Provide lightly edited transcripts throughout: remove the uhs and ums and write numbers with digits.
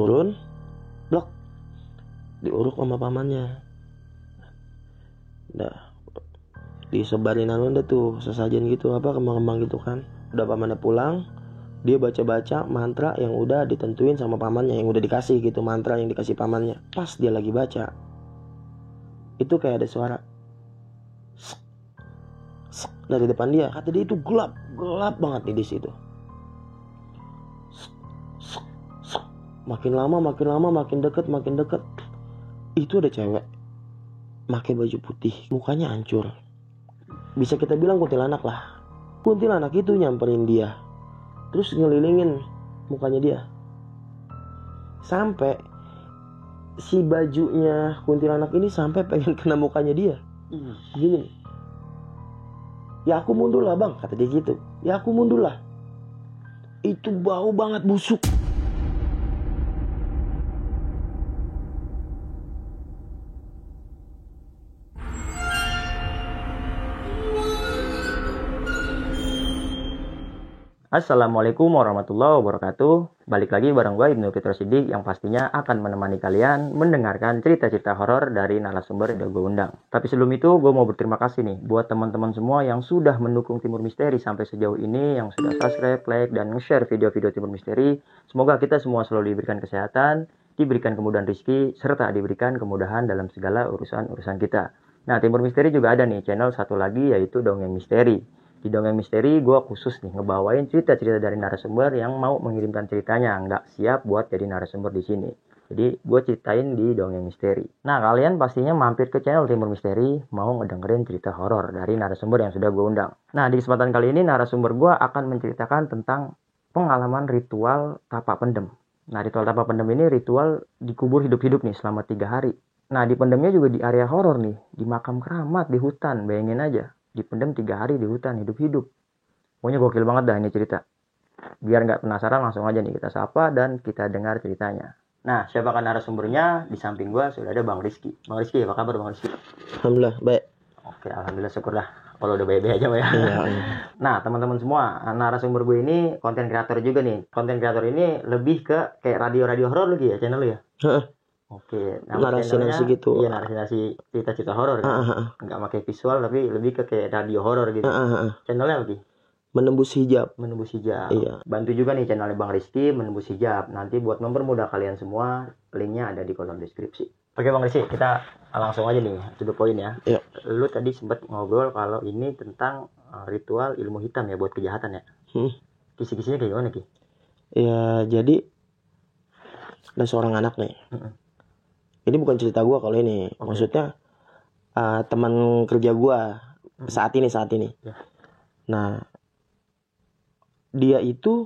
turun, blok, diuruk sama pamannya. Udah disebarin udah tuh sesajen gitu, kembang-kembang gitu kan. Udah pamannya pulang, dia baca-baca mantra yang udah ditentuin sama pamannya, yang udah dikasih gitu, mantra yang dikasih pamannya. Pas dia lagi baca, itu kayak ada suara dari depan dia. Kata dia itu gelap banget nih di situ. Makin lama makin deket. Itu ada cewek pakai baju putih, mukanya hancur. Bisa kita bilang kuntilanak lah. Kuntilanak itu nyamperin dia, terus ngelilingin mukanya dia. Sampai si bajunya kuntilanak ini sampai pengen kena mukanya dia. Gini nih. Ya aku mundur lah bang, kata dia gitu. Ya aku mundur lah. Itu bau banget, busuk. Assalamualaikum warahmatullahi wabarakatuh. Balik lagi bareng gue Ibnu Fitro Siddiq yang pastinya akan menemani kalian mendengarkan cerita-cerita horor dari narasumber yang gue undang. Tapi sebelum itu gue mau berterima kasih nih buat teman-teman semua yang sudah mendukung Timur Misteri sampai sejauh ini, yang sudah subscribe, like, dan nge-share video-video Timur Misteri. Semoga kita semua selalu diberikan kesehatan, diberikan kemudahan rezeki, serta diberikan kemudahan dalam segala urusan-urusan kita. Nah, Timur Misteri juga ada nih channel satu lagi, yaitu Dongeng Misteri. Di Dongeng Misteri gue khusus nih ngebawain cerita-cerita dari narasumber yang mau mengirimkan ceritanya, nggak siap buat jadi narasumber di sini. Jadi gue ceritain di Dongeng Misteri. Nah, kalian pastinya mampir ke channel Timur Misteri mau ngedengerin cerita horor dari narasumber yang sudah gue undang. Nah, di kesempatan kali ini narasumber gue akan menceritakan tentang pengalaman ritual tapak pendem. Nah, ritual tapak pendem ini ritual dikubur hidup-hidup nih selama 3 hari. Nah, dipendemnya juga di area horor nih, di makam keramat, di hutan, bayangin aja. Dipendam 3 hari di hutan hidup-hidup. Pokoknya gokil banget dah ini cerita. Biar nggak penasaran, langsung aja nih kita sapa dan kita dengar ceritanya. Nah, siapa kan narasumbernya? Di samping gua sudah ada Bang Rizky. Bang Rizky, apa kabar Bang Rizky? Alhamdulillah baik. Oke, alhamdulillah, syukur dah. Kalau udah baik-baik aja ya. Iya. Nah, teman-teman semua, narasumber gue ini konten kreator juga nih. Konten kreator ini lebih ke kayak radio-radio horor lagi ya channel lu ya? Oke, narasi gitu. Iya, narasi cerita-cerita horor kan. Nggak pakai visual tapi lebih ke kayak radio horor gitu. Channelnya apa sih? Menembus hijab. Iya. Bantu juga nih channelnya Bang Rizky, Menembus Hijab. Nanti buat mempermudah kalian semua, linknya ada di kolom deskripsi. Oke Bang Rizky, kita langsung aja nih to the point ya. Iya. Lu tadi sempat ngobrol kalau ini tentang ritual ilmu hitam ya buat kejahatan ya. Kisi-kisinya kayak gimana Ki? Ya jadi ada seorang anak nih. Ini bukan cerita gue kalau ini. Okay. Maksudnya teman kerja gue saat ini. Yeah. Nah, dia itu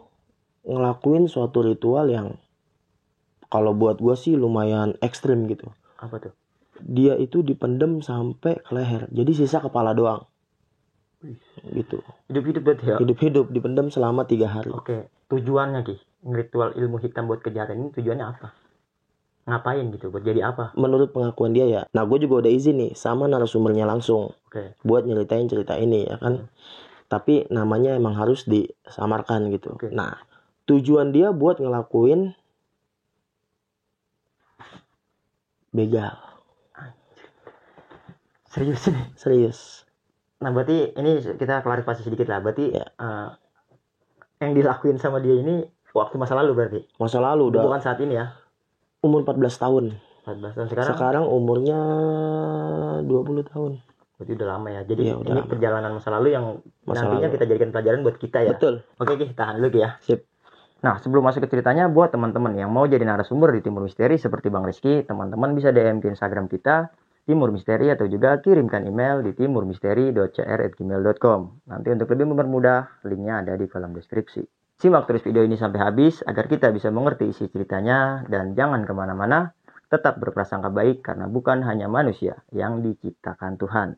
ngelakuin suatu ritual yang kalau buat gue sih lumayan ekstrim gitu. Apa tuh? Dia itu dipendem sampai ke leher. Jadi sisa kepala doang. Gitu. Hidup-hidup berarti ya? Hidup-hidup dipendem selama 3 hari. Oke. Tujuannya Ki, ritual ilmu hitam buat kejahatan ini tujuannya apa? Ngapain gitu, buat jadi apa? Menurut pengakuan dia ya. Nah, gue juga udah izin nih sama narasumbernya langsung. Buat nyeritain cerita ini ya kan. Tapi namanya emang harus disamarkan gitu. Nah, tujuan dia buat ngelakuin begal. Serius nih? Serius. Nah, berarti ini kita klarifikasi sedikit lah. Berarti ya. Yang dilakuin sama dia ini waktu masa lalu berarti? Masa lalu udah. Bukan saat ini ya? Umur 14 tahun. 14 tahun sekarang? Sekarang umurnya 20 tahun. Berarti udah lama ya. Jadi ya, ini perjalanan masa lalu yang nantinya kita jadikan pelajaran buat kita ya. Betul. Oke, tahan dulu ya. Sip. Nah, sebelum masuk ke ceritanya, buat teman-teman yang mau jadi narasumber di Timur Misteri seperti Bang Rizky, teman-teman bisa DM ke Instagram kita Timur Misteri atau juga kirimkan email di timurmisteri.cr@gmail.com. Nanti untuk lebih mempermudah, linknya ada di kolom deskripsi. Simak terus video ini sampai habis agar kita bisa mengerti isi ceritanya dan jangan kemana-mana. Tetap berprasangka baik karena bukan hanya manusia yang diciptakan Tuhan.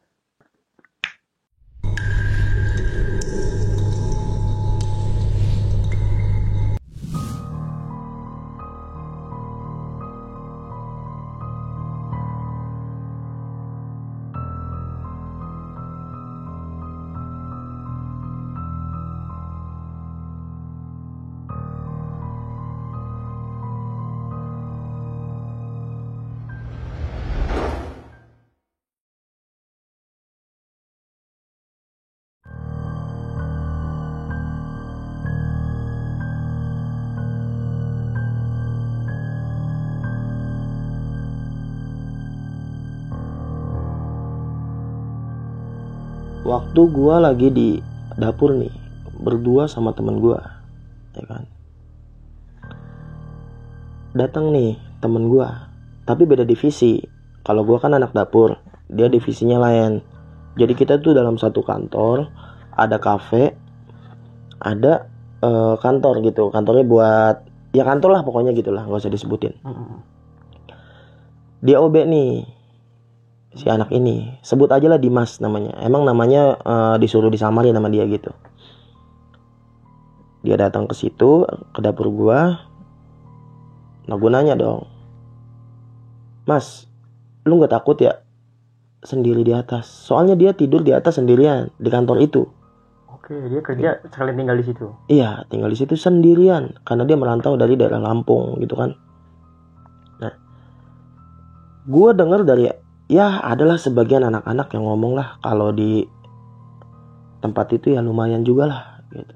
waktu gua lagi di dapur nih berdua sama temen gua, ya kan. Datang nih temen gua, tapi beda divisi. Kalau gua kan anak dapur, dia divisinya lain. Jadi kita tuh dalam satu kantor, ada kafe, ada kantor gitu. Kantornya buat ya kantor lah pokoknya gitulah, nggak usah disebutin. Dia OB nih, si anak ini, sebut aja lah Dimas namanya. Emang namanya disuruh disamarin nama dia gitu. Dia datang ke situ, ke dapur gua. Nah gua nanya dong, Mas, lu nggak takut ya sendiri di atas? Soalnya dia tidur di atas sendirian di kantor itu. Oke, dia kerja sekalian tinggal di situ. Iya, tinggal di situ sendirian karena dia merantau dari daerah Lampung gitu kan. Nah, gua dengar dari ya adalah sebagian anak-anak yang ngomong lah kalau di tempat itu ya lumayan juga lah gitu.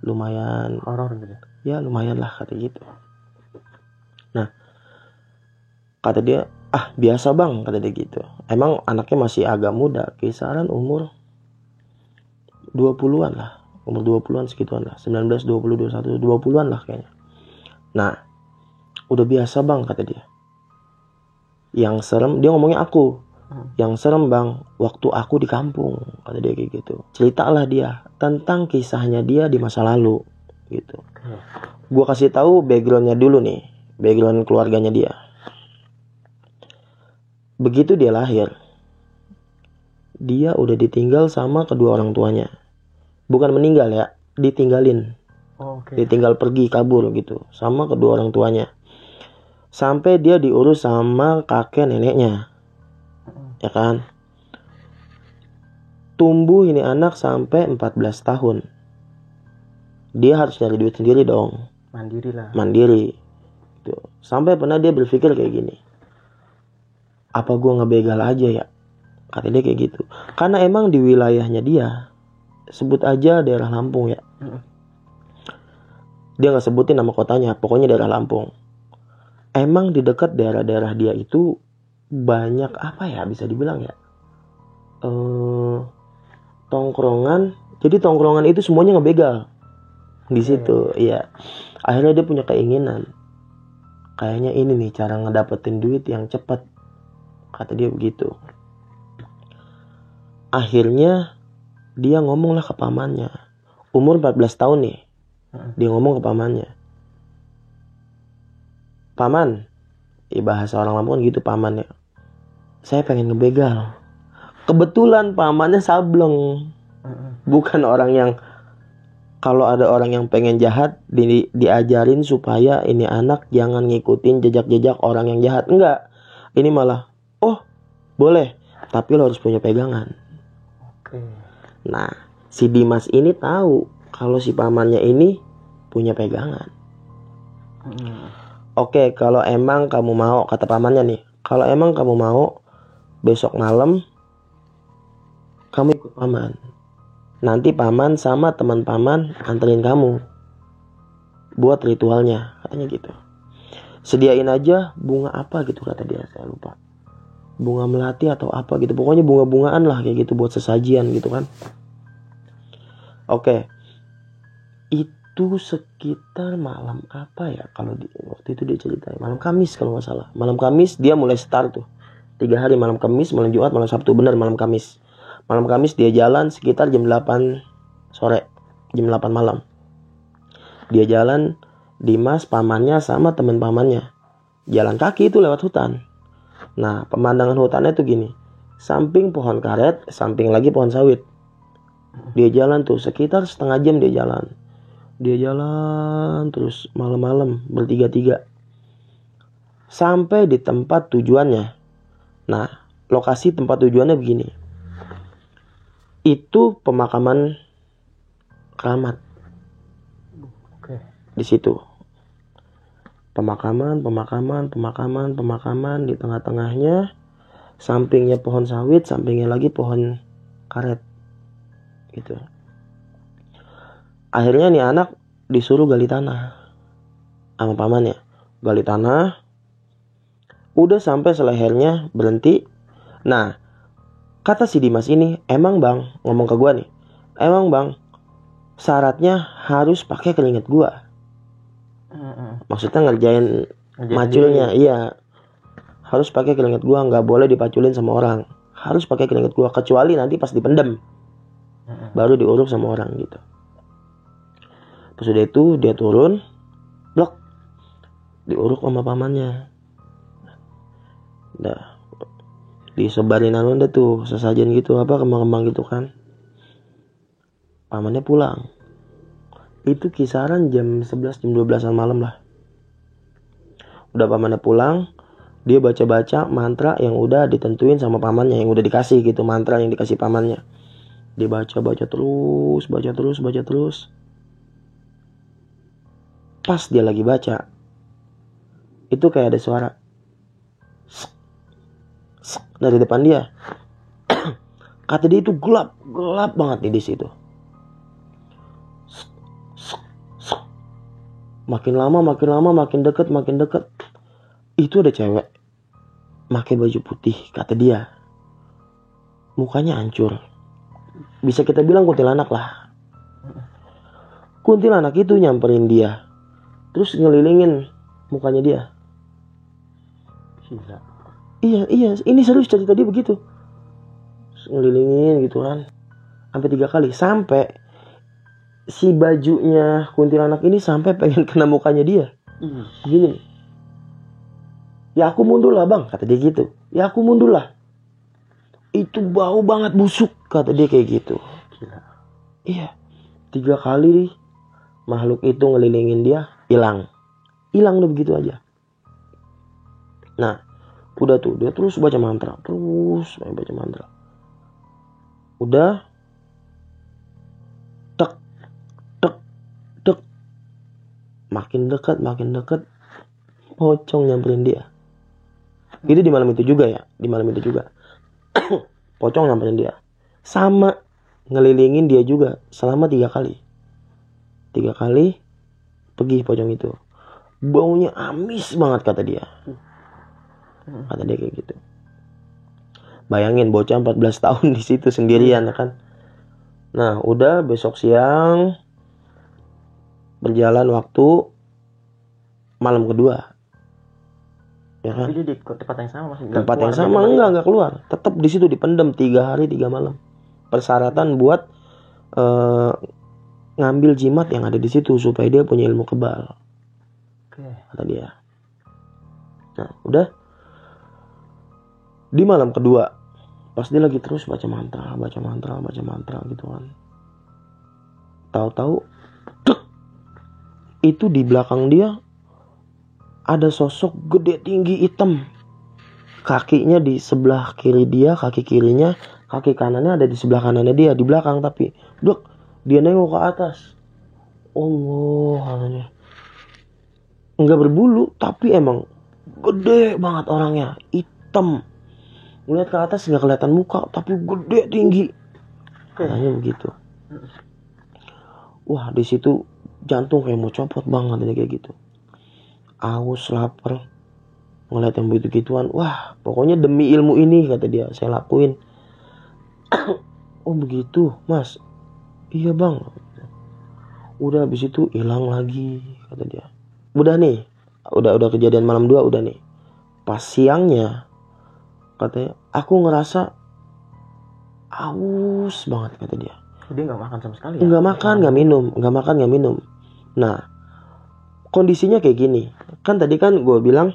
Lumayan Horor gitu. ya lumayan lah kata gitu. Nah kata dia biasa bang kata dia gitu. Emang anaknya masih agak muda, kisaran umur 20-an lah, umur 20-an segituan lah, 19, 20, 21, 20-an lah kayaknya. Nah udah biasa bang kata dia. Yang serem, dia ngomongnya aku. Yang serem bang, waktu aku di kampung, kata dia kayak gitu. Ceritalah dia tentang kisahnya dia di masa lalu, gitu. Gua kasih tahu backgroundnya dulu nih, background keluarganya dia. Begitu dia lahir, dia udah ditinggal sama kedua orang tuanya. Bukan meninggal ya, ditinggalin. Ditinggal pergi kabur gitu, sama kedua orang tuanya. Sampai dia diurus sama kakek neneknya, ya kan. Tumbuh ini anak sampai 14 tahun. Dia harus nyari duit sendiri dong. Mandiri lah. Mandiri. Tuh. Sampai pernah dia berpikir kayak gini. Apa gua ngebegal aja ya? Kata dia kayak gitu. Karena emang di wilayahnya dia, sebut aja daerah Lampung ya. Dia nggak sebutin nama kotanya, pokoknya daerah Lampung. Emang di dekat daerah-daerah dia itu banyak apa ya bisa dibilang ya, tongkrongan. Jadi tongkrongan itu semuanya ngebegal di situ. Iya. Akhirnya dia punya keinginan, kayaknya ini nih cara ngedapetin duit yang cepat, kata dia begitu. Akhirnya dia ngomong lah ke pamannya, umur 14 tahun nih. Dia ngomong ke pamannya, paman, bahasa orang Lampung gitu pamannya, saya pengen ngebegal. Kebetulan pamannya sableng, bukan orang yang, kalau ada orang yang pengen jahat diajarin supaya ini anak jangan ngikutin jejak-jejak orang yang jahat. Enggak, ini malah boleh, tapi lo harus punya pegangan. Nah si Dimas ini tahu kalau si pamannya ini punya pegangan. Oke, kalau emang kamu mau, kata pamannya nih, kalau emang kamu mau, besok malam kamu ikut paman. Nanti paman sama teman paman anterin kamu buat ritualnya, katanya gitu. Sediain aja bunga apa gitu kata dia, saya lupa. Bunga melati atau apa gitu, pokoknya bunga-bungaan lah kayak gitu buat sesajian gitu kan. Oke. Itu sekitar malam apa ya, kalau waktu itu dia ceritain malam Kamis kalau nggak salah. Malam Kamis dia mulai start tuh 3 hari, malam Kamis, malam Jumat, malam Sabtu, benar malam Kamis. Malam Kamis dia jalan sekitar jam 8 sore, jam 8 malam. Dia jalan, Dimas, pamannya sama teman pamannya jalan kaki itu lewat hutan. Nah pemandangan hutannya tuh gini, samping pohon karet, samping lagi pohon sawit. Dia jalan tuh sekitar setengah jam dia jalan. Dia jalan terus malam-malam bertiga-tiga sampai di tempat tujuannya. Nah, lokasi tempat tujuannya begini. Itu pemakaman keramat. Di situ. Pemakaman di tengah-tengahnya, sampingnya pohon sawit, sampingnya lagi pohon karet. Gitu. Akhirnya nih anak disuruh gali tanah sama pamannya. Gali tanah, udah sampai selehernya berhenti. Nah Kata si Dimas ini, emang bang, ngomong ke gue nih, emang bang, syaratnya harus pakai keringet gue. Maksudnya ngerjain maculnya, iya. Harus pakai keringet gue, nggak boleh dipaculin sama orang. Harus pakai keringet gue, kecuali nanti pas dipendem, baru diuruk sama orang gitu. Pas udah itu dia turun, blok, diuruk sama pamannya. Udah disebarin udah tuh sesajen gitu, apa kembang-kembang gitu kan. Pamannya pulang. Itu kisaran jam 11 jam 12-an malam lah. Udah pamannya pulang, dia baca-baca mantra yang udah ditentuin sama pamannya, yang udah dikasih gitu, mantra yang dikasih pamannya. Dia baca terus. Pas dia lagi baca, itu kayak ada suara dari depan dia. Kata dia itu gelap banget nih di situ. Makin lama makin deket. Itu ada cewek pakai baju putih, kata dia. Mukanya hancur. Bisa kita bilang kuntilanak lah. Kuntilanak itu nyamperin dia, terus ngelilingin mukanya dia. Iya, ini serius cerita dia begitu. Ngelilingin gitu kan. Sampai 3 kali. Sampai si bajunya kuntilanak ini sampai pengen kena mukanya dia. Gini nih. Ya aku mundur lah bang, kata dia gitu. Ya aku mundur lah. Itu bau banget busuk, kata dia kayak gitu. Gila. Iya. 3 kali makhluk itu ngelilingin dia, hilang udah begitu aja. Nah, udah tuh dia terus baca mantra. Udah tek. Makin dekat. Pocong nyamperin dia. Itu di malam itu juga. Pocong nyamperin dia. Sama ngelilingin dia juga selama 3 kali. 3 kali pergi pocong itu. Baunya amis banget, kata dia. Kata dia kayak gitu. Bayangin bocah 14 tahun di situ sendirian ya kan. Nah, udah besok siang berjalan waktu malam kedua. Ya kan? Jadi di tempat yang sama masih tempat yang sama enggak keluar. Tetap di situ dipendem 3 hari 3 malam. Persyaratan buat ngambil jimat yang ada di situ supaya dia punya ilmu kebal. Kata dia. Nah, udah di malam kedua pas dia lagi terus baca mantra gitu kan. Tahu-tahu itu di belakang dia ada sosok gede tinggi hitam. Kakinya di sebelah kiri dia, kaki kirinya, kaki kanannya ada di sebelah kanannya dia, di belakang tapi dia nengok ke atas. Allah, katanya. Enggak berbulu, tapi emang gede banget orangnya, hitam. Ngeliat ke atas nggak kelihatan muka, tapi gede tinggi. Katanya begitu. Wah, di situ jantung kayak mau copot banget kayak gitu. Aus, lapar, ngeliat yang begitu-gituan. Wah, pokoknya demi ilmu ini, kata dia, saya lakuin. Oh begitu, mas? Iya bang. Udah habis itu hilang lagi, kata dia. Udah nih, udah kejadian malam 2 udah nih. Pas siangnya, katanya, aku ngerasa aus banget, kata dia. Dia nggak makan sama sekali. Nggak makan, nggak minum. Nah, kondisinya kayak gini. Kan tadi kan gue bilang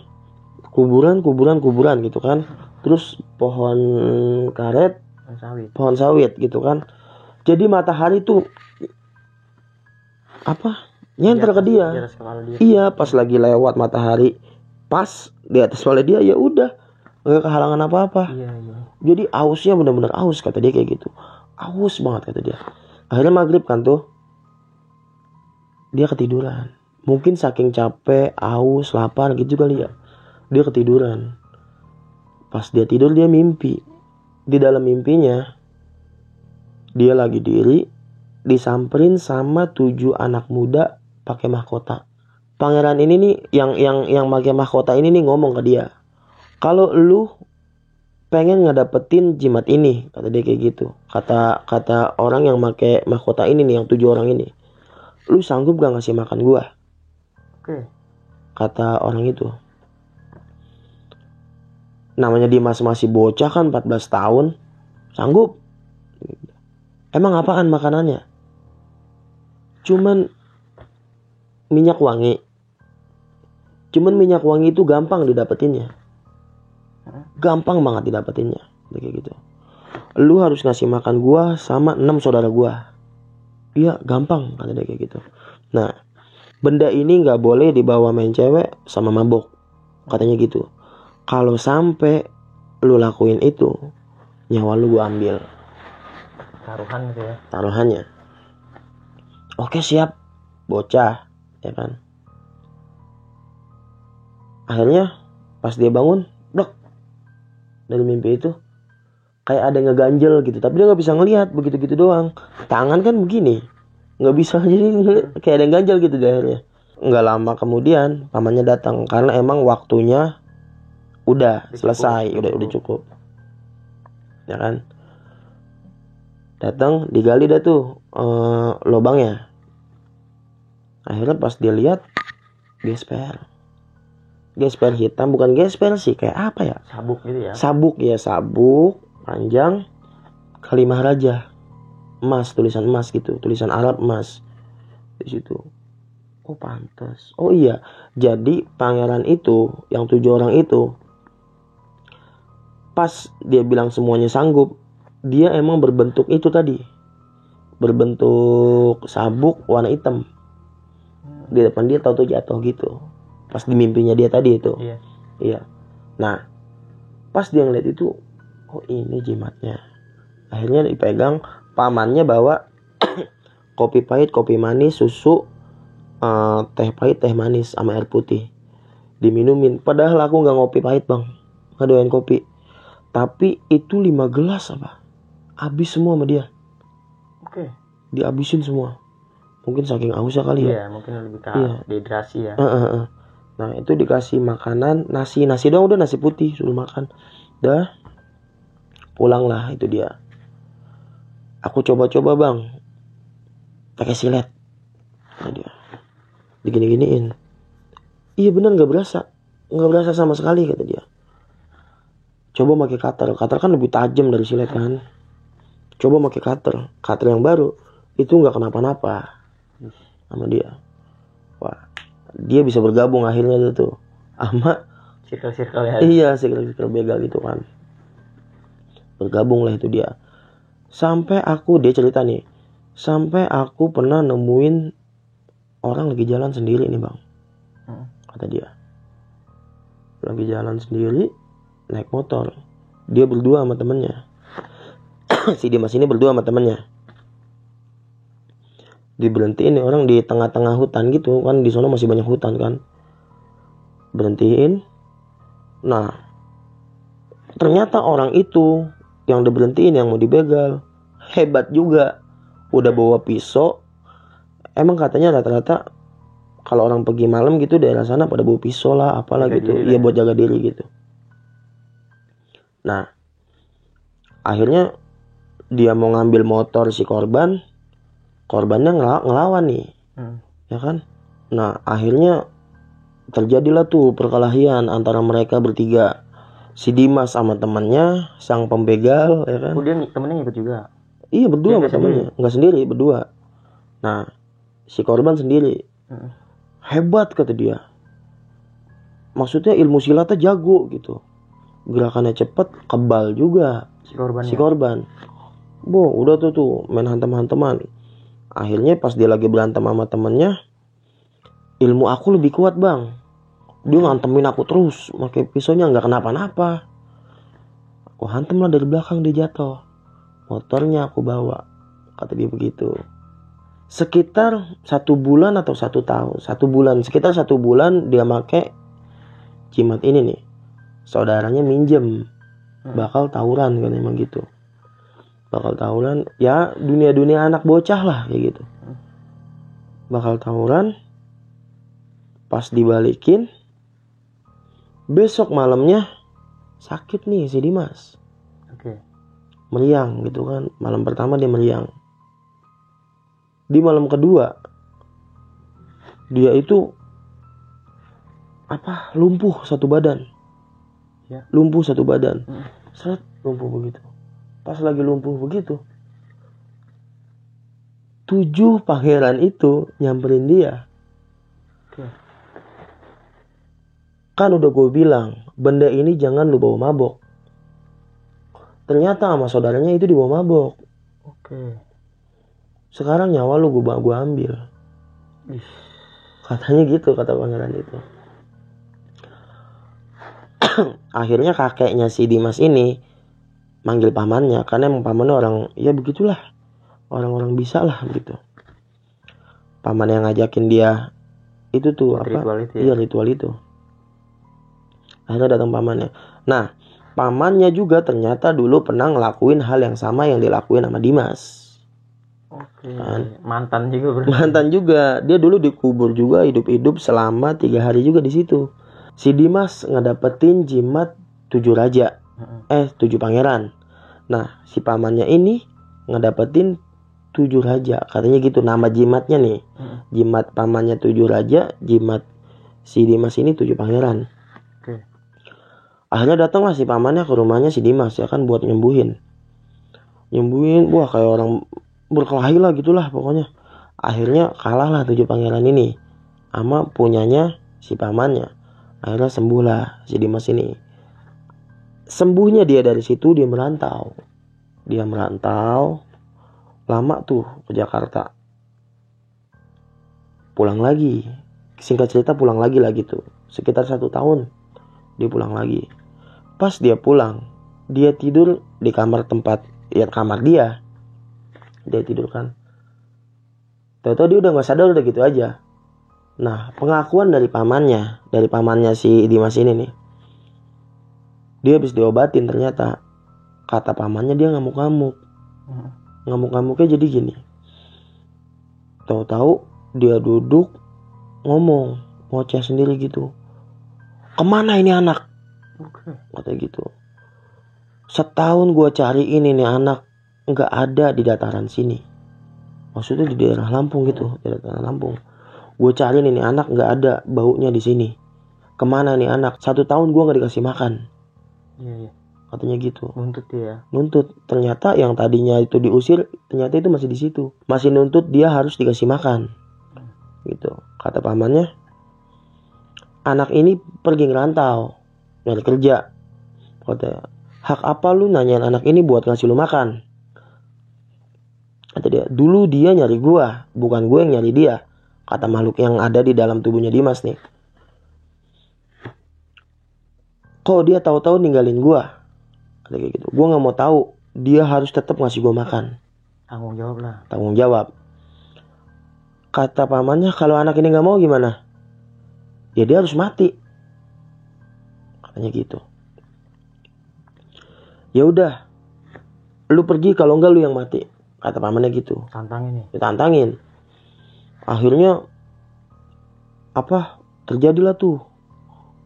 kuburan gitu kan. Terus pohon karet, pohon sawit gitu kan. Jadi matahari tuh nyenter ke dia. Iya, pas lagi lewat matahari pas di atas kepala dia, ya udah nggak kehalangan apa-apa. Iya. Jadi ausnya benar-benar aus, kata dia kayak gitu. Aus banget, kata dia. Akhirnya maghrib kan tuh, dia ketiduran. Mungkin saking capek, aus, lapar gitu kali ya. Dia ketiduran. Pas dia tidur dia mimpi. Di dalam mimpinya dia lagi diri, disamperin sama 7 anak muda pakai mahkota. Pangeran ini nih yang pakai mahkota ini nih ngomong ke dia, kalau lu pengen ngedapetin jimat ini, kata dia kayak gitu. Kata orang yang make mahkota ini nih, yang 7 orang ini, lu sanggup gak ngasih makan gua? Oke. Kata orang itu. Namanya Dimas masih bocah kan, 14 tahun. Sanggup. Emang apaan makanannya? Cuman minyak wangi. Cuman minyak wangi itu gampang didapetinnya. Gampang banget didapetinnya. Kayak gitu. Lu harus ngasih makan gua sama 6 saudara gua. Iya, gampang, kata dia kayak gitu. Nah, benda ini gak boleh dibawa main cewek sama mabok, katanya gitu. Kalau sampai lu lakuin itu, nyawa lu gua ambil. Taruhan gitu ya. Taruhannya. Oke, siap. Bocah, ya kan. Akhirnya pas dia bangun, blok, dari mimpi itu kayak ada yang ngeganjel gitu, tapi dia nggak bisa ngelihat, begitu-gitu doang. Tangan kan begini, nggak bisa, jadi kayak ada yang ganjel gitu di akhirnya. Nggak lama kemudian pamannya datang karena emang waktunya udah selesai, udah cukup, ya kan. Datang, digali dah tuh lubangnya. Akhirnya pas dia lihat, gesper hitam, bukan gesper sih, kayak apa ya? Sabuk gitu ya. Sabuk panjang, kalimah raja, emas, tulisan emas gitu, tulisan Arab emas di situ. Oh pantas. Oh iya, jadi pangeran itu, yang 7 orang itu, pas dia bilang semuanya sanggup, dia emang berbentuk itu tadi, berbentuk sabuk warna hitam. Di depan dia tahu tuh jatuh gitu, pas di mimpinya dia tadi itu. Iya. Nah, pas dia ngeliat itu, oh ini jimatnya. Akhirnya dipegang, pamannya bawa kopi pahit, kopi manis, susu, teh pahit, teh manis, sama air putih, diminumin. Padahal aku nggak ngopi pahit bang, nggak doyan kopi. Tapi itu 5 gelas apa, habis semua sama dia. Oke. Dihabisin semua. Mungkin saking ausnya kali ya. Iya, mungkin lebih ke dehidrasi ya. Nah itu dikasih makanan, nasi doang, udah nasi putih suruh makan. Dah pulang lah itu dia. Aku coba-coba bang, pakai silet. Nah dia digini-giniin. Iya benar, nggak berasa sama sekali, kata dia. Coba pakai cutter kan lebih tajam dari silet kan. Coba pakai cutter yang baru, itu nggak kenapa-napa sama dia. Wah, dia bisa bergabung akhirnya tuh sama circle ya. Iya, circle begal gitu kan. Bergabung lah itu dia. Dia cerita nih, sampai aku pernah nemuin orang lagi jalan sendiri nih bang, kata dia. Lagi jalan sendiri, naik motor. Dia berdua sama temennya. Si Dimas ini berdua sama temennya. Diberhentiin nih orang di tengah-tengah hutan gitu kan, di sana masih banyak hutan kan. Berhentiin. Nah, ternyata orang itu yang diberhentiin, yang mau dibegal, hebat juga. Udah bawa pisau. Emang katanya rata-rata kalau orang pergi malam gitu daerah sana pada bawa pisau lah, apalah jaga gitu. Iya, buat jaga diri gitu. Nah, akhirnya dia mau ngambil motor si korbannya ngelawan nih, ya kan. Nah, akhirnya terjadilah tuh perkelahian antara mereka bertiga, si Dimas sama temannya, sang pembegal, ya kan. Kemudian temennya ikut juga. Iya, berdua sama temennya, nggak sendiri, berdua. Nah, si korban sendiri. Hebat, kata dia. Maksudnya ilmu silatnya jago gitu. Gerakannya cepet, kebal juga si korban. Udah tuh main hantam-hantaman. Akhirnya pas dia lagi berantem sama temennya, ilmu aku lebih kuat bang. Dia ngantemin aku terus, pakai pisaunya nggak kenapa-napa. Aku hantem lah dari belakang, dia jatuh. Motornya aku bawa, kata dia begitu. Sekitar 1 bulan atau 1 tahun, sekitar 1 bulan dia make jimat ini nih. Saudaranya minjem, bakal tawuran kan, emang gitu. Bakal tawuran, ya dunia anak bocah lah kayak gitu. Bakal tawuran, pas dibalikin, besok malamnya sakit nih si Dimas. Oke. Meriang gitu kan. Malam pertama dia meriang. Di malam kedua dia itu lumpuh satu badan. Ya. Lumpuh satu badan. Seret, lumpuh begitu. Pas lagi lumpuh begitu, 7 pangeran itu nyamperin dia. Oke. Kan udah gue bilang, benda ini jangan lu bawa mabok. Ternyata sama saudaranya itu dibawa mabok. Oke. Sekarang nyawa lu gue ambil. Ih. Katanya gitu, kata pangeran itu. Akhirnya kakeknya si Dimas ini manggil pamannya, karena emang pamannya orang, ya begitulah, orang-orang bisa lah gitu. Paman yang ngajakin dia itu tuh Ritual itu ya? Iya, ritual itu. Akhirnya datang pamannya. Nah, pamannya juga ternyata dulu pernah ngelakuin hal yang sama yang dilakuin sama Dimas. Oke. Kan? Mantan juga berarti. Mantan juga. Dia dulu dikubur juga hidup-hidup selama 3 hari juga di situ. Si Dimas ngedapetin jimat 7 raja. 7 pangeran. Nah, si pamannya ini ngedapetin 7 raja. Katanya gitu nama jimatnya nih. Jimat pamannya 7 raja, jimat si Dimas ini 7 pangeran. Oke. Akhirnya datanglah si pamannya ke rumahnya si Dimas ya kan buat nyembuhin. Wah kayak orang berkelahi lah gitulah pokoknya. Akhirnya kalah lah 7 pangeran ini sama punyanya si pamannya. Akhirnya sembuh lah si Dimas ini. Sembuhnya dia dari situ dia merantau. Lama tuh ke Jakarta. Pulang lagi. Singkat cerita pulang lagi lah gitu. Sekitar 1 tahun dia pulang lagi. Pas dia pulang, dia tidur di kamar kamar dia. Dia tidur kan. Tahu-tahu dia udah gak sadar, udah gitu aja. Nah, pengakuan dari pamannya si Dimas ini nih. Dia habis diobatin ternyata. Kata pamannya dia ngamuk-ngamuk. Ngamuk-ngamuknya jadi gini. Tahu-tahu dia duduk ngomong, ngoceh sendiri gitu. Kemana ini anak? Katanya gitu. Setahun gue cariin ini anak, nggak ada di dataran sini. Maksudnya di daerah Lampung gitu, di dataran Lampung. Gue cariin ini anak, nggak ada baunya di sini. Kemana nih anak? 1 tahun gue nggak dikasih makan. Iya. Katanya gitu. Nuntut ya. Nuntut. Ternyata yang tadinya itu diusir, ternyata itu masih di situ. Masih nuntut dia harus dikasih makan. Gitu. Kata pamannya, anak ini pergi ngerantau, nyari kerja. Katanya, hak apa lu nanyain anak ini buat ngasih lu makan? Kata dia, dulu dia nyari gua, bukan gue yang nyari dia. Kata makhluk yang ada di dalam tubuhnya Dimas nih. Kok dia tahu-tahu ninggalin gua? Kata kayak gitu. Gua nggak mau tahu. Dia harus tetap ngasih gua makan. Tanggung jawab lah. Tanggung jawab. Kata pamannya, kalau anak ini nggak mau gimana? Ya dia harus mati. Katanya gitu. Ya udah, lu pergi kalau enggak lu yang mati. Kata pamannya gitu. Tantangin nih. Ditantangin. Akhirnya terjadilah tuh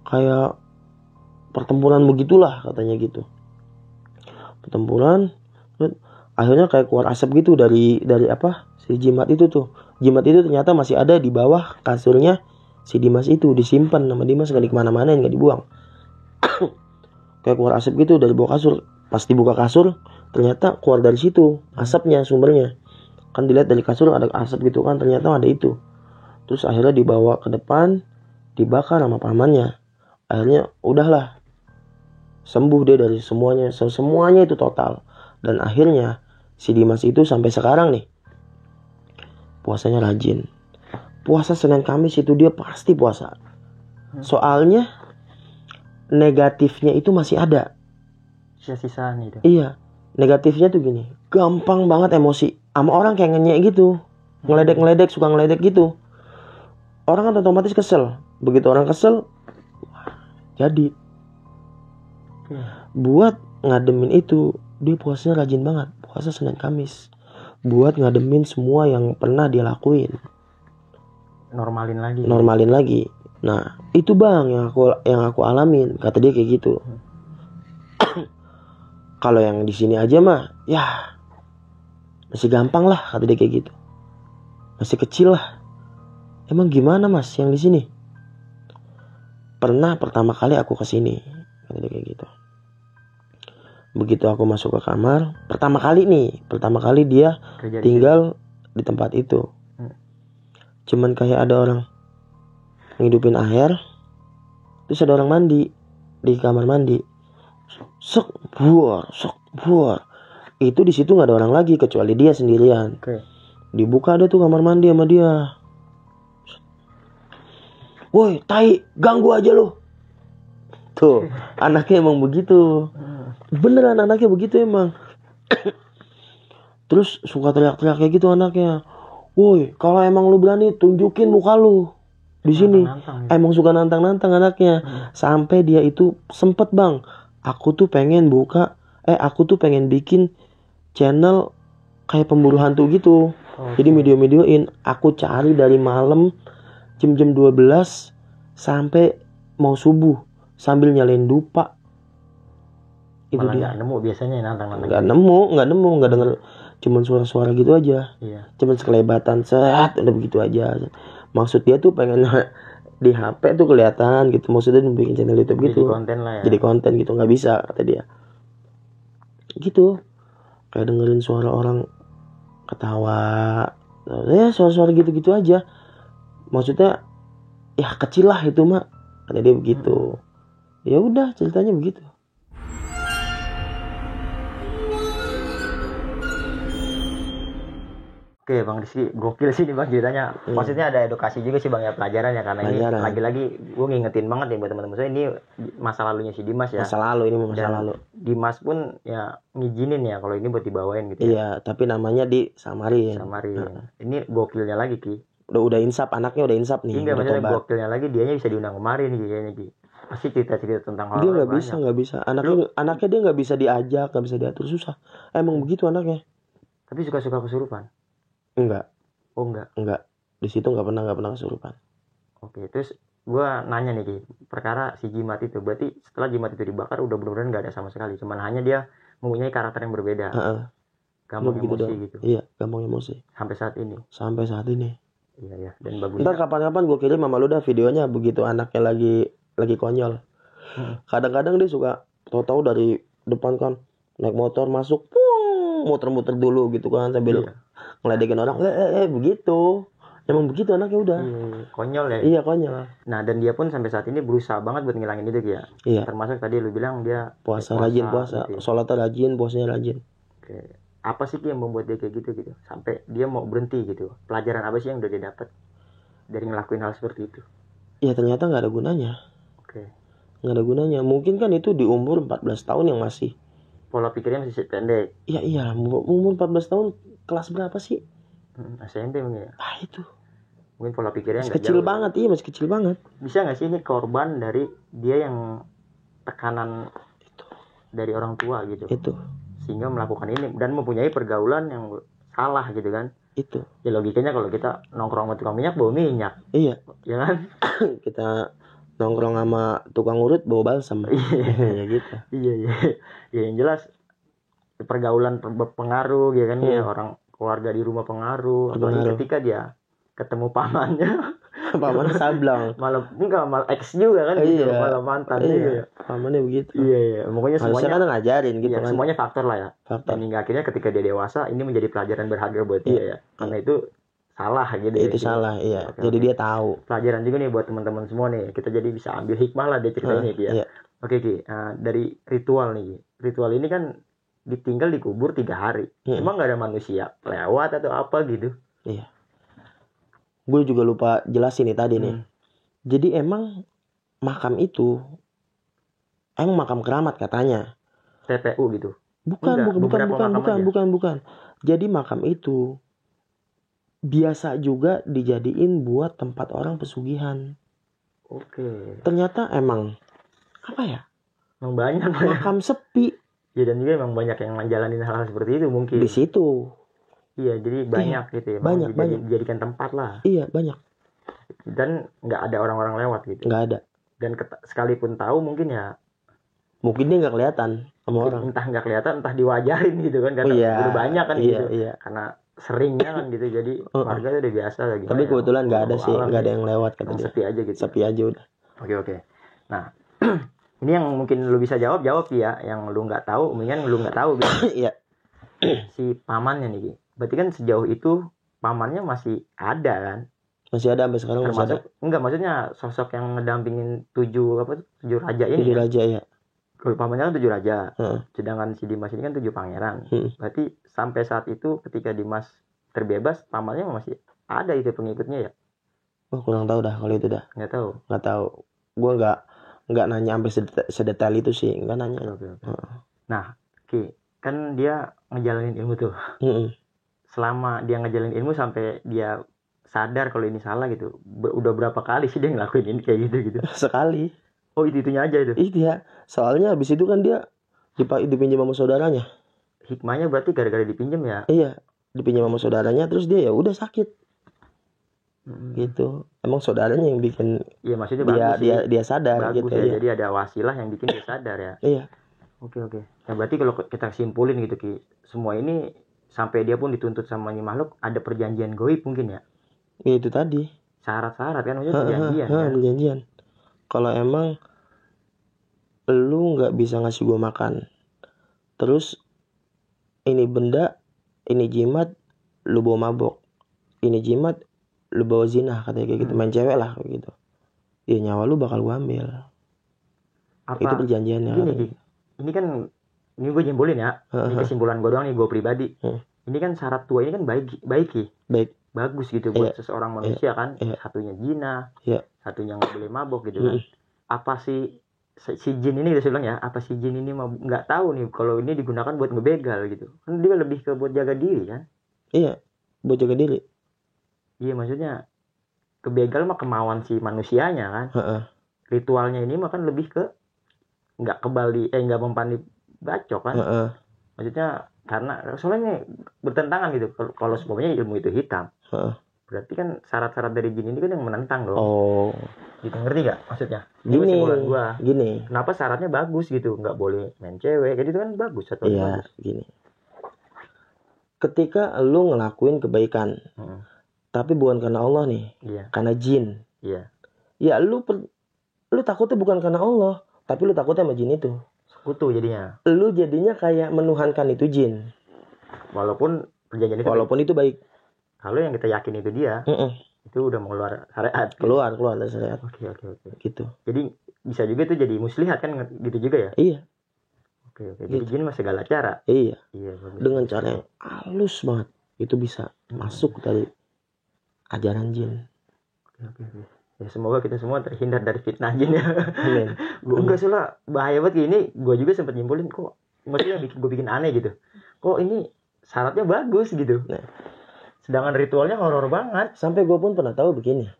kayak pertempuran begitulah katanya gitu. Pertempuran, akhirnya kayak keluar asap gitu dari si jimat itu tuh. Jimat itu ternyata masih ada di bawah kasurnya si Dimas itu, disimpan sama Dimas, gak di kemana-mana, gak dibuang. Kayak keluar asap gitu dari bawah kasur. Pas dibuka kasur, ternyata keluar dari situ asapnya, sumbernya. Kan dilihat dari kasur ada asap gitu kan, ternyata ada itu. Terus akhirnya dibawa ke depan, dibakar sama pamannya. Akhirnya udahlah, sembuh dia dari semuanya. Semuanya itu total. Dan akhirnya si Dimas itu sampai sekarang nih puasanya rajin. Puasa Senin Kamis itu dia pasti puasa. Soalnya negatifnya itu masih ada. Sisa-sisaan itu. Iya. Negatifnya tuh gini, gampang banget emosi. Sama orang kayak ngenyek gitu. Ngeledek-ngeledek, suka ngeledek gitu. Orang kan otomatis kesel. Begitu orang kesel, jadi. Buat ngademin itu, dia puasanya rajin banget. Puasa Senin Kamis. Buat ngademin semua yang pernah dia lakuin. Normalin lagi. Nah, itu bang yang aku alamin. Kata dia kayak gitu. Kalau yang di sini aja mah ya masih gampang lah, kata dia kayak gitu. Masih kecil lah. Emang gimana mas yang di sini? Pernah pertama kali aku ke sini, kata dia kayak gitu. Begitu aku masuk ke kamar, pertama kali dia Kerja di tinggal di tempat itu. Cuman kayak ada orang ngidupin air, terus ada orang mandi di kamar mandi. Sok buar. Itu di situ nggak ada orang lagi kecuali dia sendirian. Oke. Dibuka ada tuh kamar mandi sama dia. Woi, tai, ganggu aja lu. Tuh, anaknya emang begitu. Beneran anaknya begitu emang. Terus suka teriak-teriak kayak gitu anaknya. Woi, kalau emang lu berani tunjukin muka lu di sini. Nantang-nantang. Emang suka nantang-nantang anaknya. Sampai dia itu sempet bang, aku tuh pengen bikin channel kayak pemburu hantu gitu. Jadi video-videoin. Aku cari dari malam jam 12 sampai mau subuh sambil nyalain dupa. Itu Malah dia. nggak nemu biasanya nantang-nantang. Nggak nemu, nggak denger, cuman suara-suara gitu aja. Iya. Cuman sekelebatan udah begitu aja. Maksud dia tuh pengen di HP tuh kelihatan gitu. Maksudnya bikin channel YouTube gitu. Jadi konten lah ya. Jadi konten gitu, nggak bisa kata dia. Gitu. Kayak dengerin suara orang ketawa. Ya suara-suara gitu-gitu aja. Maksudnya ya kecil lah itu mah. Kata dia begitu. Ya udah ceritanya begitu. Oke Bang Rizky, gokil sih nih Bang ceritanya. Maksudnya ada edukasi juga sih Bang ya, pelajaran ya. Karena Pelajaran. ini lagi-lagi gue ngingetin banget nih buat teman-teman saya, ini masa lalunya si Dimas ya. Masa lalu. Dan Dimas pun ya ngizinin ya kalau ini buat dibawain gitu ya. Iya, tapi namanya disamarin. Ini gokilnya lagi Ki. Udah insaf, anaknya udah insaf nih. Enggak, udah maksudnya tobat. gokilnya lagi dianya bisa diundang kemarin nih kayaknya Ki. Pasti cerita-cerita tentang horor Dia nggak banyak. bisa. Anaknya dia nggak bisa diajak, nggak bisa diatur, susah. Emang begitu anaknya. Tapi suka-suka kesurupan. Enggak. Oh enggak. Di situ nggak pernah kesurupan. Oke, terus gua nanya nih Ki, perkara si jimat itu, berarti setelah jimat itu dibakar udah benar-benar nggak ada sama sekali, cuman hanya dia mempunyai karakter yang berbeda. Gampang Begitu emosi dong. gitu. Iya, gampang emosi. Sampai saat ini. Iya. Dan bagus. Ntar kapan-kapan gue kirim sama lu dah videonya begitu anaknya lagi konyol. Kadang-kadang dia suka tahu-tahu dari depan kan naik motor masuk, muter-muter dulu gitu kan sambil ngeledekin orang. Begitu. Emang begitu anaknya udah. Konyol ya. Iya, konyol. Nah, dan dia pun sampai saat ini berusaha banget buat ngilangin itu ya. Iya. Termasuk tadi lu bilang dia Rajin puasa, gitu ya. sholatnya rajin, puasanya rajin. Oke. Apa sih Ki yang membuat dia kayak gitu sampai dia mau berhenti gitu? Pelajaran apa sih yang udah dia dapat dari ngelakuin hal seperti itu? Ya ternyata nggak ada gunanya. Oke. Nggak ada gunanya. Mungkin kan itu di umur 14 tahun yang masih. Pola pikirnya masih pendek. Iya. Umur 14 tahun kelas berapa sih? SMP mungkin ya. Itu. Mungkin pola pikirnya masih kecil banget. Iya, masih kecil banget. Bisa nggak sih ini korban dari dia yang tekanan itu dari orang tua gitu? Itu. Sehingga melakukan ini dan mempunyai pergaulan yang salah gitu kan? Itu. Ya logikanya kalau kita nongkrong sama tukang minyak bawa minyak. Iya. Ya kan? Kita nongkrong sama tukang urut bawa balsam. Ya gitu. Iya. Ya yang jelas pergaulan berpengaruh ya kan ya, orang keluarga di rumah pengaruh. Apalagi ketika dia ketemu pamannya. Pamannya sableng. Malah ex juga kan gitu, malah mantan juga. Pamannya begitu. Iya. Pokoknya semuanya kan ngajarin gitu kan. Semuanya faktor lah ya. Dan hingga akhirnya ketika dia dewasa ini menjadi pelajaran berharga buat dia ya. Karena itu salah gitu. Itu salah, iya. Jadi dia tahu. Pelajaran juga nih buat teman-teman semua nih. Kita jadi bisa ambil hikmah lah dari cerita ini ya. Oke Ki, dari ritual nih. Ritual ini kan ditinggal dikubur 3 hari. Emang nggak ada manusia lewat atau apa gitu? Iya. Gue juga lupa jelasin nih tadi nih. Jadi emang makam itu emang makam keramat katanya. TPU gitu. Bukan. Jadi makam itu biasa juga dijadiin buat tempat orang pesugihan. Oke. Ternyata emang apa ya? Emang banyak makam sepi. Ya dan juga emang banyak yang menjalanin hal-hal seperti itu mungkin. Di situ. Iya, jadi banyak gitu ya. Banyak. Dijadikan tempat lah. Iya, banyak. Dan nggak ada orang-orang lewat gitu. Nggak ada. Dan sekalipun tahu mungkin ya Mungkin dia nggak kelihatan sama orang. Entah nggak kelihatan, entah diwajarin gitu kan, karena Iya, udah banyak kan iya, gitu. iya. Karena seringnya kan gitu, jadi warga udah biasa lagi. Tapi kebetulan nggak ada sih, nggak ada yang lewat kata Emang dia. sepi aja gitu. Sepi aja udah. Oke. Nah, ini yang mungkin lu bisa jawab ya. Yang lu nggak tahu, mendingan lu nggak tahu. Iya. Si pamannya nih, berarti kan sejauh itu pamannya masih ada kan? Masih ada sampai sekarang, masih ada. Enggak, maksudnya sosok yang ngedampingin tujuh raja ini. 7 raja ya. Kalau pamannya kan 7 raja, sedangkan si Dimas ini kan 7 pangeran. Berarti sampai saat itu ketika Dimas terbebas, pamannya masih ada itu pengikutnya ya? Oh, kurang tahu dah kalau itu dah. Nggak tahu. Gue nggak nanya sampai sedetail itu sih, nggak nanya. Oke. Nah, kan dia ngejalanin ilmu tuh. Selama dia ngejalanin ilmu sampai dia sadar kalau ini salah gitu, udah berapa kali sih dia ngelakuin ini kayak gitu? Sekali. Oh, itunya aja itu? Iya, soalnya habis itu kan dia dipinjam sama saudaranya. Hikmahnya berarti gara-gara dipinjam ya? Iya, dipinjam sama saudaranya, terus dia ya udah sakit. Gitu. Emang saudaranya yang bikin. Iya, maksudnya dia sadar bagus gitu ya. ya. Jadi ada wasilah yang bikin dia sadar ya. Iya. Oke. Nah, berarti kalau kita simpulin gitu Ki, semua ini sampai dia pun dituntut sama ini makhluk, ada perjanjian gaib mungkin ya? Ya itu tadi. Syarat-syarat kan, maksudnya perjanjian. Perjanjian. Kalau emang lu nggak bisa ngasih gue makan, terus ini benda, ini jimat, lu bawa mabok, ini jimat, lu bawa zina, katanya kayak gitu, main cewek lah kayak gitu. Ya nyawa lu bakal gue ambil. Itu perjanjiannya. Ini kan, ini gue nyimpulin ya. Ini kesimpulan gue doang nih, gue pribadi. Ini kan syarat tua ini kan baik. Bagus gitu buat seseorang manusia kan. Satunya zina, satunya nggak boleh mabok gitu kan. Apa si jin ini, kita bilang ya, apa si jin ini nggak tahu nih kalau ini digunakan buat ngebegal gitu. Kan dia lebih ke buat jaga diri kan. Iya, buat jaga diri. Iya, maksudnya kebegal mah kemauan si manusianya kan. Ritualnya ini mah kan lebih ke nggak nggak mempani bacok kan. Maksudnya karena soalnya bertentangan gitu. Kalau sebabnya ilmu itu hitam, berarti kan syarat-syarat dari jin ini kan yang menentang dong. Oh, gitu, ngerti gak maksudnya? Gini. Kenapa syaratnya bagus gitu? Nggak boleh main cewek, kayak gitu kan bagus atau bagus? Gini. Ketika lu ngelakuin kebaikan, tapi bukan karena Allah nih, karena jin. Ya lu takutnya bukan karena Allah, tapi lu takutnya sama jin itu. Sekutu jadinya. Lu jadinya kayak menuhankan itu jin. Walaupun perjanjian itu baik. Kalau yang kita yakin itu dia, itu udah mau keluar syariat. Keluar dari syariat. Oke. Gitu. Jadi bisa juga itu jadi muslihat kan, gitu juga ya? Iya. Oke. Jadi jin mah segala cara. Iya. Bagus. Dengan cara yang halus banget itu bisa masuk dari ajaran jin. Oke. Ya semoga kita semua terhindar dari fitnah jin ya. Amin. Enggak sih lah, bahaya banget ini. Gue juga sempat nyimpulin kok, maksudnya gue bikin aneh gitu. Kok ini syaratnya bagus gitu. Nah, sedangkan ritualnya horor banget. Sampai gue pun pernah tahu begini.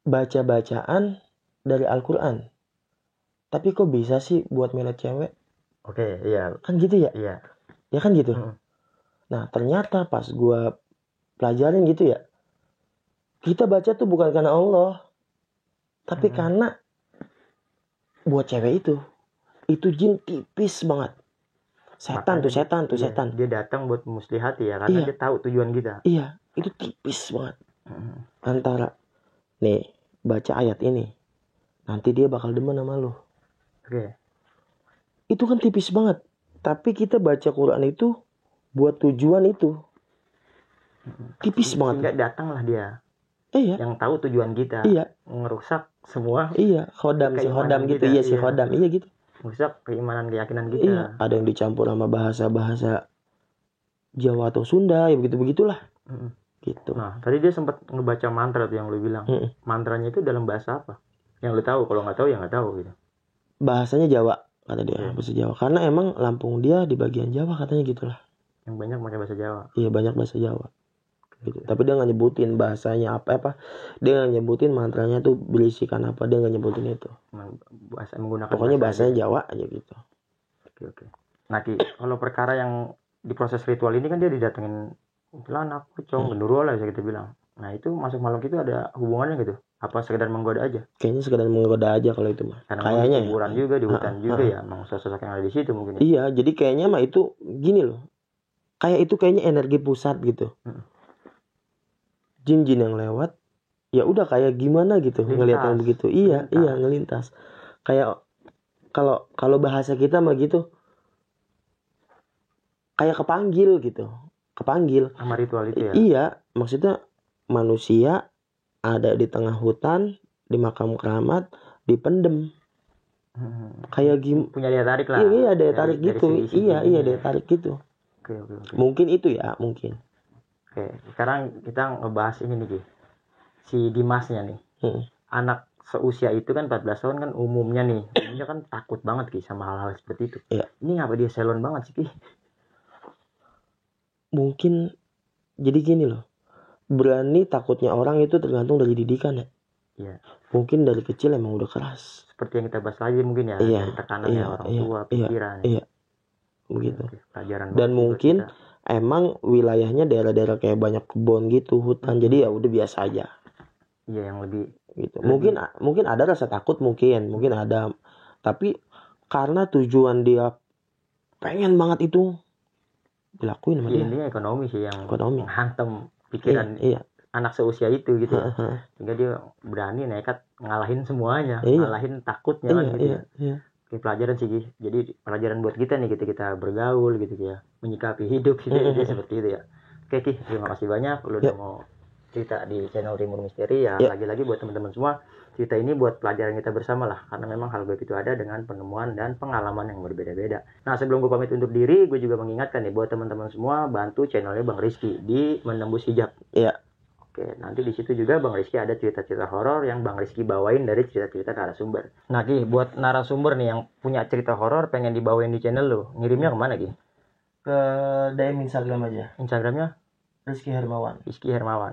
Baca-bacaan dari Al-Quran, tapi kok bisa sih buat melet cewek? Oke, iya. Kan gitu ya? Iya. Ya kan gitu. Nah ternyata pas gue pelajarin gitu ya, kita baca tuh bukan karena Allah, tapi karena buat cewek itu jin tipis banget. Setan. Dia datang buat muslihati ya, karena dia tahu tujuan kita. Iya, itu tipis banget. Antara nih baca ayat ini, nanti dia bakal demen sama lo. Oke. Itu kan tipis banget. Tapi kita baca Quran itu buat tujuan itu. Tipis banget. Sehingga datanglah dia. Iya. Yang tahu tujuan kita. Iya. Ngerusak semua. Iya, khodam gitu. Iya sih khodam. Iya gitu. Ngerusak keimanan keyakinan kita. Iya. Ada yang dicampur sama bahasa Jawa atau Sunda, ya begitulah. Gitu. Nah, tadi dia sempat ngebaca mantra tuh yang lu bilang. Mantranya itu dalam bahasa apa? Yang lu tahu, kalau nggak tahu ya nggak tahu gitu. Bahasanya Jawa kata dia, bahasa Jawa. Karena emang Lampung dia di bagian Jawa katanya gitulah. Yang banyak pakai bahasa Jawa. Iya, banyak bahasa Jawa. Gitu. Tapi dia nggak nyebutin bahasanya apa. Dia nggak nyebutin mantranya tuh berisikan apa. Dia nggak nyebutin itu. Pokoknya bahasanya Jawa aja gitu. Oke. Nah, kalau perkara yang di proses ritual ini kan dia didatengin anak pocong, genderuwo lah bisa kita bilang. Nah itu masuk makhluk itu ada hubungannya gitu? Apa sekedar menggoda aja? Kayaknya sekedar menggoda aja kalau itu mah. Karena Kayaknya kuburan juga di hutan juga ya, emang sosok yang ada di situ mungkin. Iya, jadi kayaknya mah itu gini loh. Kayak itu kayaknya energi pusat gitu. Jin-jin yang lewat, ya udah kayak gimana gitu ngelihat yang begitu. Iya, ngelintas. Kayak kalau bahasa kita mah gitu. Kayak kepanggil gitu. Kepanggil. Sama ritual itu ya. Iya, maksudnya manusia ada di tengah hutan, di makam keramat, dipendem. Kayak punya daya tarik lah. Iya, daya tarik gitu. Iya, daya tarik gitu. Oke. Mungkin itu ya, mungkin. Oke, sekarang kita ngebahas ini nih, Ki. Si Dimasnya nih. Anak seusia itu kan 14 tahun kan umumnya kan takut banget Ki sama hal-hal seperti itu. Iya. Ini ngapa dia selon banget sih, Ki? Mungkin jadi gini loh. Berani takutnya orang itu tergantung dari didikan ya. Iya. Mungkin dari kecil emang udah keras. Seperti yang kita bahas lagi mungkin ya, dari tekanan orang tua, pikiran. Iya. Begitu. Pelajaran. Dan mungkin emang wilayahnya daerah-daerah kayak banyak kebun gitu, hutan. Jadi ya udah biasa aja. Iya, yang lebih gitu. Mungkin ada rasa takut, mungkin ada. Tapi karena tujuan dia pengen banget itu dilakuin sama dia. Ini ekonomi sih yang menghantam pikiran anak seusia itu gitu ya. Sehingga dia berani nekat ngalahin semuanya, ngalahin takutnya kan gitu ya. Oke, pelajaran sih, jadi pelajaran buat kita nih kita bergaul gitu ya, menyikapi hidup gitu ya, seperti itu ya. Oke Ki, terima kasih banyak lu udah mau cerita di channel Timur Misteri ya. Lagi-lagi buat teman-teman semua, cerita ini buat pelajaran kita bersama lah, karena memang hal gaib itu ada dengan penemuan dan pengalaman yang berbeda-beda. Nah, sebelum gue pamit undur diri, gue juga mengingatkan nih buat teman-teman semua, bantu channelnya Bang Rizky di Menembus Hijab. Iya. Oke, nanti di situ juga Bang Rizky ada cerita-cerita horor yang Bang Rizky bawain dari cerita-cerita narasumber. Nah Ki, buat narasumber nih yang punya cerita horor pengen dibawain di channel lu, ngirimnya kemana Ki? Ke DM Instagram aja. Instagramnya? Rizky Hermawan.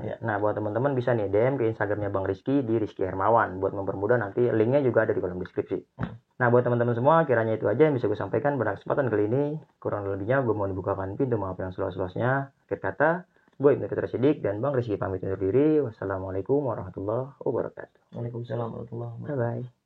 Ya. Nah, buat teman-teman bisa nih DM ke Instagramnya Bang Rizky di Rizky Hermawan. Buat mempermudah nanti linknya juga ada di kolom deskripsi. Nah, buat teman-teman semua, kiranya itu aja yang bisa gue sampaikan pada kesempatan kali ini. Kurang lebihnya gue mau dibukakan pintu maaf yang seluas-luasnya. Akhir kata, gue Ibnu Fitra Siddiq dan Bang Rizky pamit undur diri. Wassalamualaikum warahmatullahi wabarakatuh. Waalaikumsalam warahmatullahi wabarakatuh. Bye-bye.